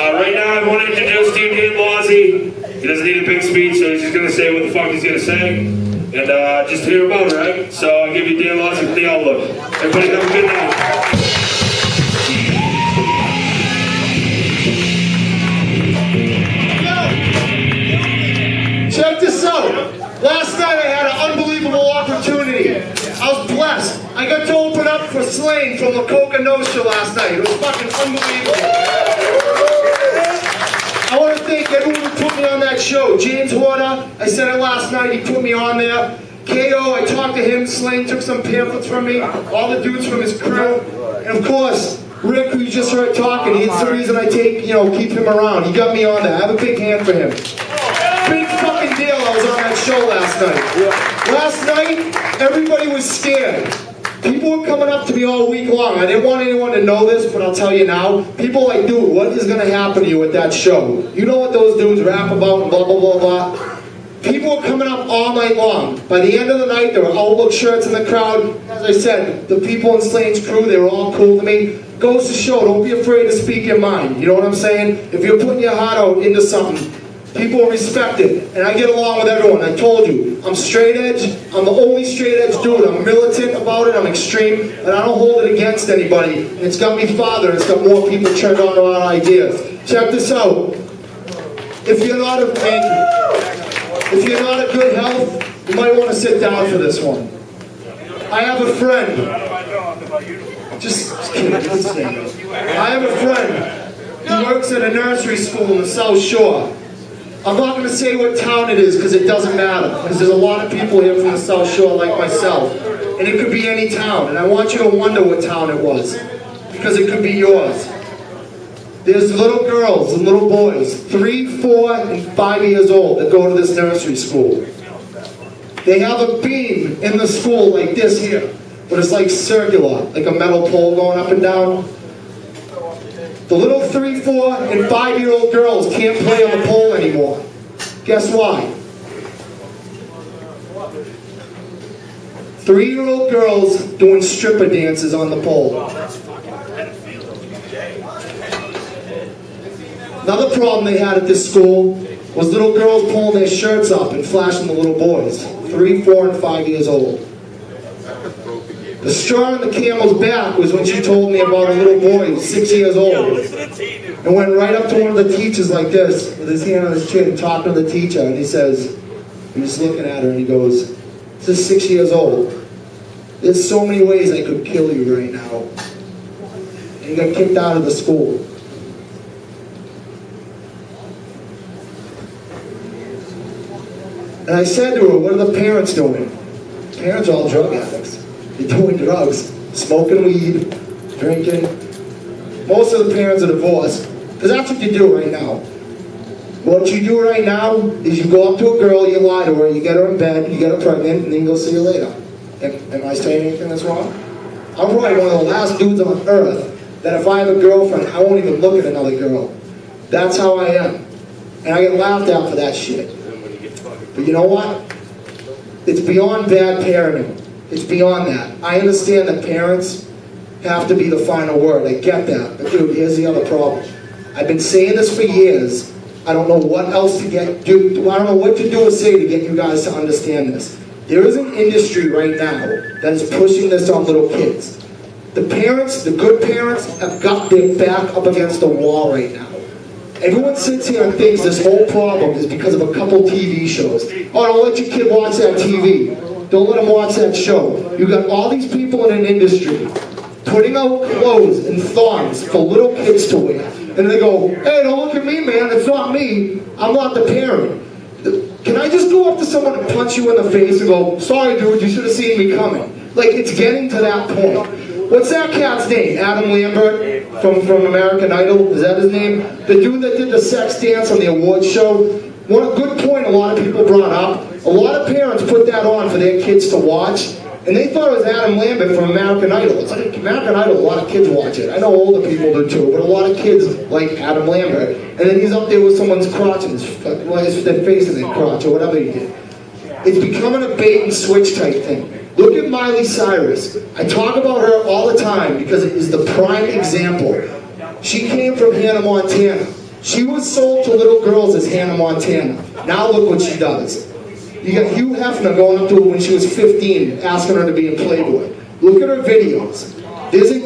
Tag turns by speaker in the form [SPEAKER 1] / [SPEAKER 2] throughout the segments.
[SPEAKER 1] Right now, I want to introduce to you Dan Lozzie. He doesn't need a big speech, so he's just going to say what the fuck he's going to say. And just hear about it, right? So I'll give you Dan Lozzie with the Outlook. Everybody have a good night.
[SPEAKER 2] Check this out. Last night I had an unbelievable opportunity. I was blessed. I got to open up for Slane from La Coca Nostra last night. It was fucking unbelievable. I want to thank everyone who put me on that show. James Horner, I said it last night, he put me on there. KO, I talked to him. Slane took some pamphlets from me. All the dudes from his crew. And of course, Rick, who you just heard talking, he's the reason I keep him around. He got me on there. I have a big hand for him. Big fucking deal I was on that show last night. Last night, everybody was scared. People were coming up to me all week long. I didn't want anyone to know this, but I'll tell you now. People are like, dude, what is going to happen to you at that show? You know what those dudes rap about and blah, blah, blah, blah. People were coming up all night long. By the end of the night, there were Outlook shirts in the crowd. As I said, the people in Slane's crew, they were all cool to me. Goes to show, don't be afraid to speak your mind. You know what I'm saying? If you're putting your heart out into something, people respect it, and I get along with everyone. I told you, I'm straight edge. I'm the only straight edge dude. I'm militant about it. I'm extreme, and I don't hold it against anybody. And it's got me farther. It's got more people turned on to our ideas. Check this out. If you're not in good health, you might want to sit down for this one. I have a friend. Just kidding. I have a friend who works at a nursery school in the South Shore. I'm not going to say what town it is because it doesn't matter. Because there's a lot of people here from the South Shore like myself. And it could be any town. And I want you to wonder what town it was. Because it could be yours. There's little girls and little boys, 3, 4, and 5 years old that go to this nursery school. They have a beam in the school like this here. But it's like circular, like a metal pole going up and down. The little 3, 4, and 5-year-old girls can't play on the pole anymore. Guess why? 3-year-old girls doing stripper dances on the pole. Another problem they had at this school was little girls pulling their shirts up and flashing the little boys, 3, 4, and 5 years old. The straw on the camel's back was when she told me about a little boy who was 6 years old and went right up to one of the teachers like this with his hand on his chin talking to the teacher, and he says, he was looking at her and he goes, this is 6 years old. There's so many ways I could kill you right now. And he got kicked out of the school. And I said to her, what are the parents doing? Parents are all drug addicts. They're doing drugs, smoking weed, drinking. Most of the parents are divorced, because that's what you do right now. What you do right now is you go up to a girl, you lie to her, you get her in bed, you get her pregnant, and then you go see her later. Am I saying anything that's wrong? I'm probably one of the last dudes on earth that if I have a girlfriend, I won't even look at another girl. That's how I am. And I get laughed at for that shit. But you know what? It's beyond bad parenting. It's beyond that. I understand that parents have to be the final word. I get that. But dude, here's the other problem. I've been saying this for years. I don't know what else to do. I don't know what to do or say to get you guys to understand this. There is an industry right now that is pushing this on little kids. The parents, the good parents, have got their back up against the wall right now. Everyone sits here and thinks this whole problem is because of a couple TV shows. Oh, don't let your kid watch that TV. Don't let them watch that show. You got all these people in an industry putting out clothes and thongs for little kids to wear. And they go, hey, don't look at me, man. It's not me. I'm not the parent. Can I just go up to someone and punch you in the face and go, sorry, dude, you should have seen me coming. Like, it's getting to that point. What's that cat's name? Adam Lambert from American Idol? Is that his name? The dude that did the sex dance on the awards show? One good point a lot of people brought up. A lot of parents put that on for their kids to watch, and they thought it was Adam Lambert from American Idol. It's like American Idol, a lot of kids watch it. I know older people do too, but a lot of kids like Adam Lambert. And then he's up there with someone's crotch and his face in their crotch or whatever he did. It's becoming a bait and switch type thing. Look at Miley Cyrus. I talk about her all the time because it is the prime example. She came from Hannah, Montana. She was sold to little girls as Hannah Montana. Now look what she does. You got Hugh Hefner going up to her when she was 15, asking her to be in Playboy. Look at her videos.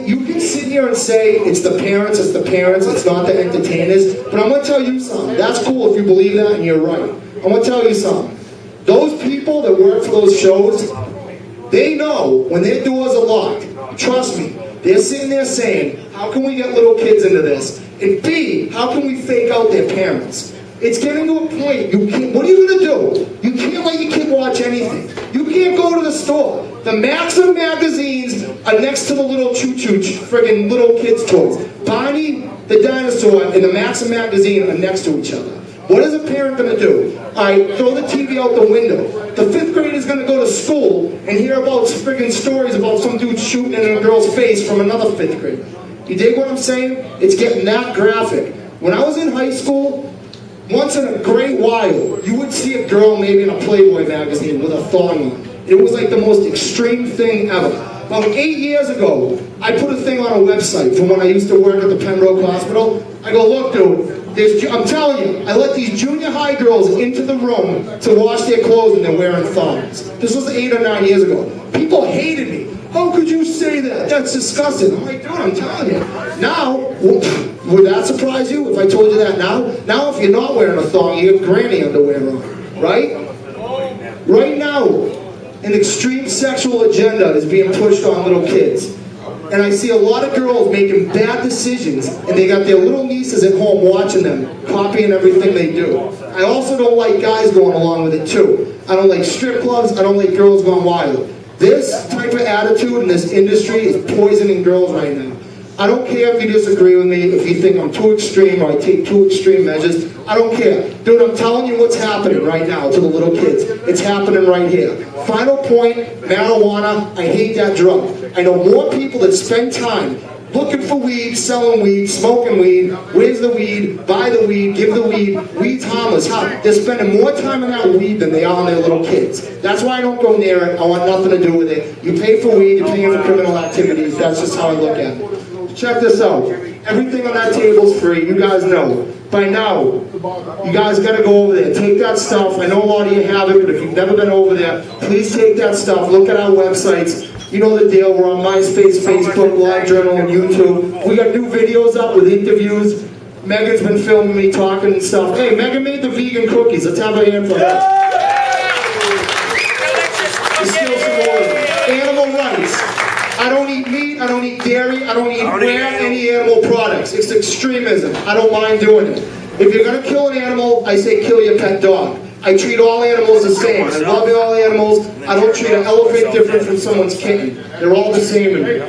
[SPEAKER 2] You can sit here and say it's the parents, it's not the entertainers, but I'm going to tell you something. That's cool if you believe that and you're right. I'm going to tell you something. Those people that work for those shows, they know when their doors are locked. Trust me, they're sitting there saying, how can we get little kids into this? And B, how can we fake out their parents? It's getting to a point, what are you going to do? You can't let your kid watch anything. You can't go to the store. The Maxim magazines are next to the little choo-choo, friggin' little kids' toys. Barney the dinosaur and the Maxim magazine are next to each other. What is a parent going to do? All right, throw the TV out the window. The 5th grader is going to go to school and hear about friggin' stories about some dude shooting in a girl's face from another 5th grader. You dig what I'm saying? It's getting that graphic. When I was in high school, once in a great while, you would see a girl maybe in a Playboy magazine with a thong on. It was like the most extreme thing ever. About 8 years ago, I put a thing on a website from when I used to work at the Pembroke Hospital. I go, look, dude, I'm telling you, I let these junior high girls into the room to wash their clothes and they're wearing thongs. This was 8 or 9 years ago. People hated me. How could you say that? That's disgusting. I'm like, dude, I'm telling you. Now, would that surprise you if I told you that now? Now, if you're not wearing a thong, you have granny underwear on, right? Right now, an extreme sexual agenda is being pushed on little kids. And I see a lot of girls making bad decisions, and they got their little nieces at home watching them, copying everything they do. I also don't like guys going along with it too. I don't like strip clubs, I don't like girls going wild. This type of attitude in this industry is poisoning girls right now. I don't care if you disagree with me, if you think I'm too extreme or I take too extreme measures. I don't care. Dude, I'm telling you what's happening right now to the little kids. It's happening right here. Final point, marijuana. I hate that drug. I know more people that spend time looking for weed, selling weed, smoking weed. Where's the weed? Buy the weed, give the weed. Weed's harmless. They're spending more time on that weed than they are on their little kids. That's why I don't go near it. I want nothing to do with it. You pay for weed, you're paying for criminal activities. That's just how I look at it. Check this out. Everything on that table's free. You guys know. By now, you guys got to go over there. Take that stuff. I know a lot of you have it, but if you've never been over there, please take that stuff. Look at our websites. You know the deal. We're on MySpace, Facebook, LiveJournal, and YouTube. We got new videos up with interviews. Megan's been filming me talking and stuff. Hey, Megan made the vegan cookies. Let's have a hand for her. Let's steal some more. Animal rights. I don't eat meat, I don't eat dairy, I don't eat any animal products. It's extremism. I don't mind doing it. If you're going to kill an animal, I say kill your pet dog. I treat all animals the same. I love all animals. I don't treat an elephant different from someone's kitten. They're all the same in me.